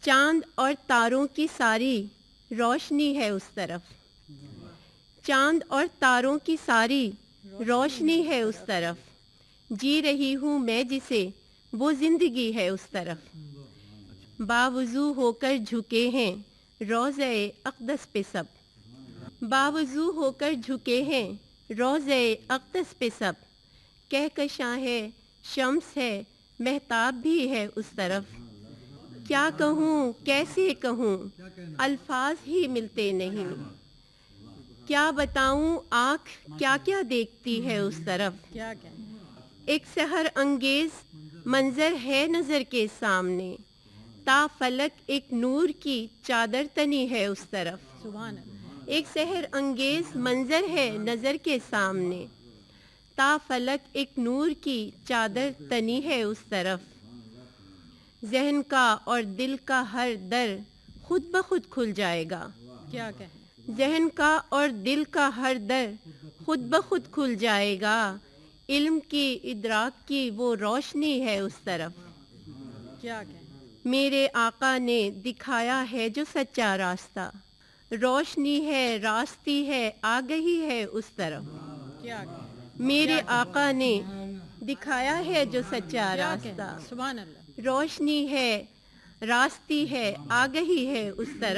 چاند اور تاروں کی ساری روشنی ہے اس طرف، چاند اور تاروں کی ساری روشنی ہے اس طرف، جی رہی ہوں میں جسے وہ زندگی ہے اس طرف، باوضو ہو کر جھکے ہیں روضہ اقدس پہ سب، باوضو ہو کر جھکے ہیں روضہ اقدس پہ سب، کہکشاں ہے شمس ہے مہتاب بھی ہے اس طرف، کیا کہوں کیسے کہوں الفاظ ہی ملتے نہیں، کیا بتاؤں آنکھ کیا کیا دیکھتی ہے اس طرف، ایک سحر انگیز منظر ہے نظر کے سامنے، تا فلک ایک نور کی چادر تنی ہے اس طرف، ایک سحر انگیز منظر ہے نظر کے سامنے، تا فلک ایک نور کی چادر تنی ہے اس طرف، ذہن کا اور دل کا ہر در خود بخود کھل جائے گا، ذہن کا اور دل کا ہر در خود بخود کھل جائے گا، علم کی ادراک کی وہ روشنی ہے اس طرف، میرے آقا نے دکھایا ہے جو سچا راستہ، روشنی ہے راستی ہے آگہی ہے اس طرف، میرے آقا نے دکھایا ہے جو سچا راستہ، روشنی ہے راستی ہے آگہی ہے اس طرف۔